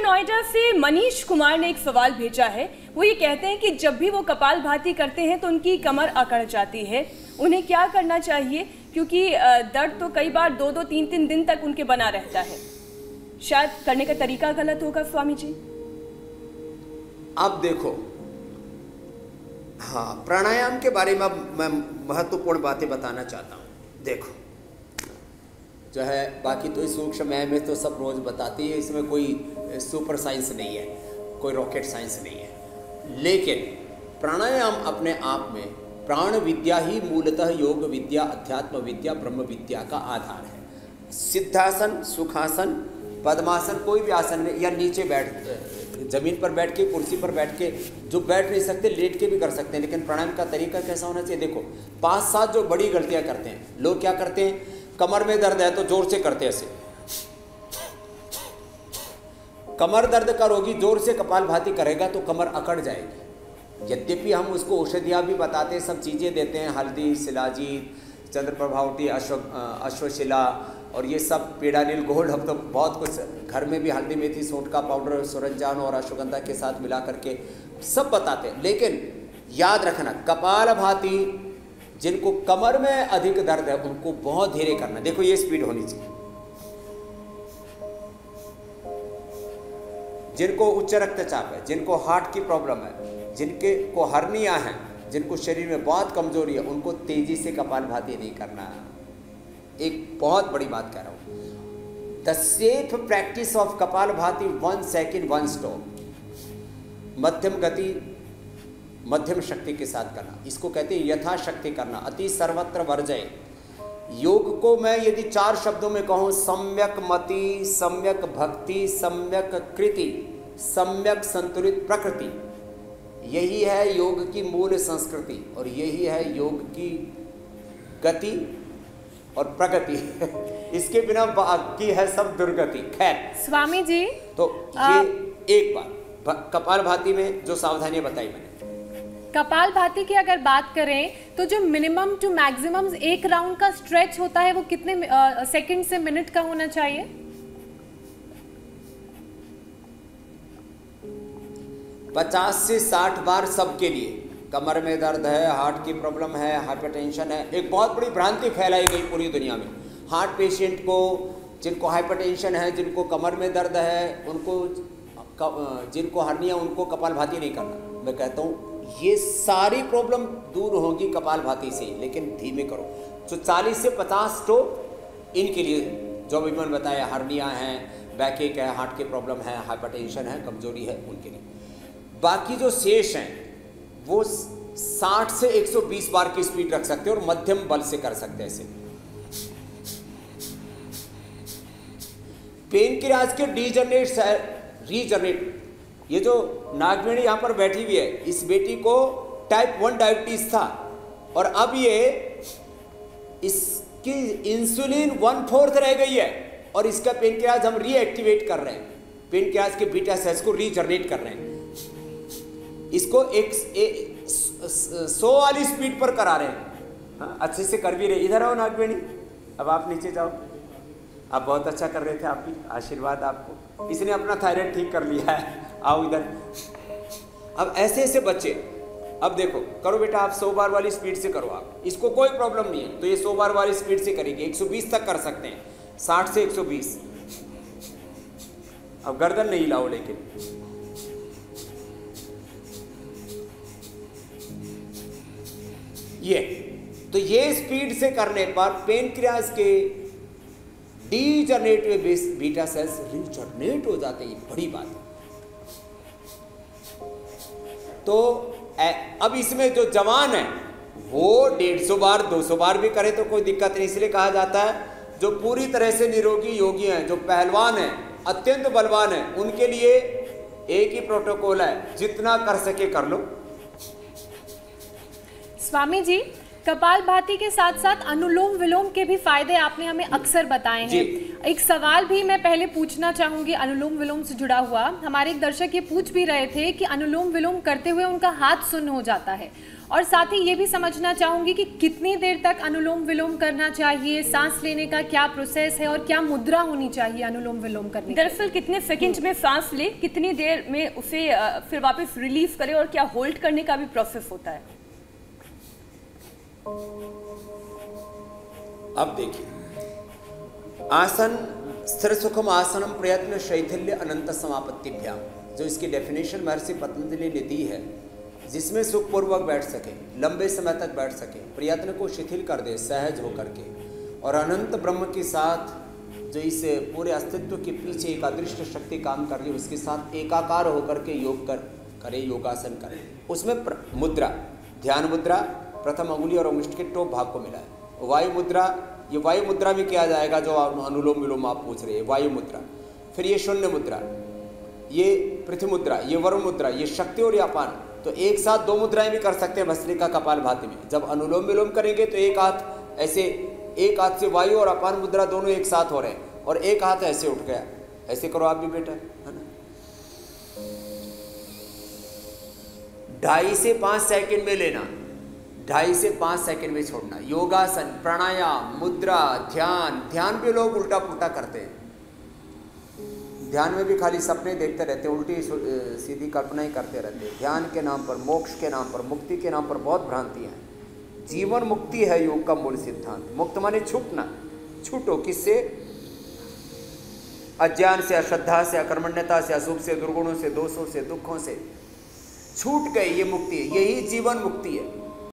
नोएडा से मनीष कुमार ने एक सवाल भेजा है। वो ये कहते हैं कि जब भी वो कपालभाति करते हैं तो उनकी कमर अकड़ जाती है, उन्हें क्या करना चाहिए? क्योंकि दर्द तो कई बार 2-2, 3-3 दिन तक उनके बना रहता है। शायद करने का तरीका गलत होगा स्वामी जी। अब देखो, हाँ, प्राणायाम के बारे में मैं महत्वपूर्ण बातें बताना चाहता हूँ। देखो जो है, बाकी तो सूक्ष्म में तो सब रोज बताती है, इसमें कोई सुपर साइंस नहीं है, कोई रॉकेट साइंस नहीं है। लेकिन प्राणायाम अपने आप में प्राण विद्या ही मूलतः योग विद्या, अध्यात्म विद्या, ब्रह्म विद्या का आधार है। सिद्धासन, सुखासन, पद्मासन, कोई भी आसन में, या नीचे बैठ, जमीन पर बैठ के, कुर्सी पर बैठ के, जो बैठ नहीं सकते लेट के भी कर सकते हैं। लेकिन प्राणायाम का तरीका कैसा होना चाहिए? देखो, 5-7 जो बड़ी गलतियां करते हैं लोग, क्या करते हैं? कमर में दर्द है तो जोर से करते हैं ऐसे। कमर दर्द का रोगी जोर से कपालभाति करेगा तो कमर अकड़ जाएगी। यद्यपि हम उसको औषधियाँ भी बताते हैं, सब चीज़ें देते हैं, हल्दी, शिलाजीत, चंद्रप्रभावती, अश्वशिला और ये सब, पीड़ानील गोल्ड, अब तो बहुत कुछ घर में भी हल्दी, मेथी, सूंठ का पाउडर, सुरंजान और अश्वगंधा के साथ मिला करके सब बताते हैं। लेकिन याद रखना, कपालभाति जिनको कमर में अधिक दर्द है उनको बहुत धीरे करना। देखो ये स्पीड होनी चाहिए। जिनको उच्च रक्तचाप है, जिनको हार्ट की प्रॉब्लम है, जिनके को हर्निया है, जिनको शरीर में बहुत कमजोरी है, उनको तेजी से कपालभाति नहीं करना। एक बहुत बड़ी बात कह रहा हूं, the safe practice of kapalbhati 1 second 1 stop, मध्यम गति, मध्यम शक्ति के साथ करना, इसको कहते हैं यथाशक्ति करना, अति सर्वत्र वर्जय। योग को मैं यदि 4 शब्दों में कहूँ, सम्यक मति, सम्यक भक्ति, सम्यक कृति, सम्यक संतुलित प्रकृति, यही है योग की मूल संस्कृति और यही है योग की गति और प्रगति। इसके बिना बाकी है सब दुर्गति। खैर स्वामी जी, तो ये एक बात कपालभाति में जो सावधानियां बताई मैंने। कपालभाति की अगर बात करें तो जो मिनिमम टू मैक्सिमम एक राउंड का स्ट्रेच होता है वो कितने सेकंड से मिनट का होना चाहिए? 50 से 60 बार सबके लिए। कमर में दर्द है, हार्ट की प्रॉब्लम है, हाइपरटेंशन है। एक बहुत बड़ी भ्रांति फैलाई गई पूरी दुनिया में, हार्ट पेशेंट को, जिनको हाइपरटेंशन है, जिनको कमर में दर्द है, उनको, जिनको हर्निया, उनको कपालभाति नहीं करना। मैं कहता हूँ ये सारी प्रॉब्लम दूर होगी कपालभाति से, लेकिन धीमे करो। तो 40 से 50 तो इनके लिए जो भी मैंने बताया, हर्निया है, बैकएक है, हार्ट की प्रॉब्लम है, हाइपरटेंशन है, कमजोरी है, उनके लिए। बाकी जो शेष हैं वो 60 से 120 बार की स्पीड रख सकते हैं और मध्यम बल से कर सकते हैं। ऐसे पेन किलर्स के रीजनरेट, ये जो नागवेणी यहाँ पर बैठी हुई है, इस बेटी को टाइप 1 डायबिटीज था और अब ये इसकी इंसुलिन 1/4 रह गई है और इसका पेन किलर्स हम रीएक्टिवेट कर रहे हैं। पेन किलर्स के बीटा सेल्स को रीजनरेट कर रहे हैं, इसको 100 वाली स्पीड पर करा रहे हैं। हाँ, अच्छे से कर भी रहे। इधर आओ नागवेणी, अब आप नीचे जाओ। आप बहुत अच्छा कर रहे थे, आप भी, आशीर्वाद आपको। इसने अपना थायराइड ठीक कर लिया है। आओ इधर। अब ऐसे ऐसे बच्चे, अब देखो, करो बेटा, आप 100 बार वाली स्पीड से करो। आप, इसको कोई प्रॉब्लम नहीं है तो ये 100 बार वाली स्पीड से करेंगे। 120 तक कर सकते हैं, 60 से 120। अब गर्दन नहीं हिलाओ, लेकिन ये तो ये स्पीड से करने पर पेनक्रियाज के डीजनरेट बीटा सेल्स रीजनरेट हो जाते हैं। बड़ी बात है। तो अब इसमें जो जवान है वो 150 बार 200 बार भी करे तो कोई दिक्कत नहीं। इसलिए कहा जाता है जो पूरी तरह से निरोगी योगी हैं, जो पहलवान हैं, अत्यंत बलवान हैं, उनके लिए एक ही प्रोटोकॉल है, जितना कर सके कर लो। स्वामी जी, कपालभाति के साथ साथ अनुलोम विलोम के भी फायदे आपने हमें अक्सर बताए हैं। एक सवाल भी मैं पहले पूछना चाहूंगी अनुलोम विलोम से जुड़ा हुआ। हमारे एक दर्शक ये पूछ भी रहे थे कि अनुलोम विलोम करते हुए उनका हाथ सुन्न हो जाता है, और साथ ही ये भी समझना चाहूंगी कि कितनी देर तक अनुलोम विलोम करना चाहिए, सांस लेने का क्या प्रोसेस है और क्या मुद्रा होनी चाहिए अनुलोम विलोम करने की? दरअसल कितने सेकंड में सांस ले, कितनी देर में उसे फिर वापस रिलीव करे, और क्या होल्ड करने का भी प्रोसेस होता है? अब देखिए, आसन स्थिर सुखम आसनम प्रयत्न शैथिल्य अनंत समापत्तिभ्याम, जो इसकी डेफिनेशन महर्षि पतंजलि ने दी है, जिसमें सुखपूर्वक बैठ सके, लंबे समय तक बैठ सके, प्रयत्न को शिथिल कर दे सहज होकर के, और अनंत ब्रह्म के साथ जो इस पूरे अस्तित्व के पीछे एक अदृश्य शक्ति काम कर रही है, उसके साथ एकाकार होकर के योग करे, योगासन करे। उसमें मुद्रा, ध्यान मुद्रा, प्रथम अंगुली और अंगुष्ठ के टॉप भाग को मिला है। वायु मुद्रा, ये वायु मुद्रा में किया जाएगा जो अनुलोम विलोम आप पूछ रहे हैं, वायु मुद्रा। फिर ये शून्य मुद्रा, ये पृथ्वी मुद्रा, ये वरुण मुद्रा, ये शक्ति और अपान। तो एक साथ 2 मुद्राएं भी कर सकते हैं भस्त्रिका कपालभाति में। जब अनुलोम विलोम करेंगे तो एक हाथ ऐसे, एक हाथ से वायु और अपान मुद्रा दोनों एक साथ हो रहे हैं, और एक हाथ ऐसे उठ गया। ऐसे करो आप भी बेटा, है ना। 2.5 से 5 सेकंड में लेना, 2.5 से 5 सेकंड में छोड़ना। योगासन, प्राणायाम, मुद्रा, ध्यान भी लोग उल्टा पुल्टा करते हैं। ध्यान में भी खाली सपने देखते रहते हैं, उल्टी सीधी कल्पनाएं करते रहते हैं। ध्यान के नाम पर, मोक्ष के नाम पर, मुक्ति के नाम पर बहुत भ्रांतियां हैं। जीवन मुक्ति है योग का मूल सिद्धांत। मुक्त माने छूटना, छूटो किससे? अज्ञान से, अश्रद्धा से, अकर्मण्यता से, अशुभ से, दुर्गुणों से, दोषों से, दुखों से छूट गए, ये मुक्ति है, यही जीवन मुक्ति है।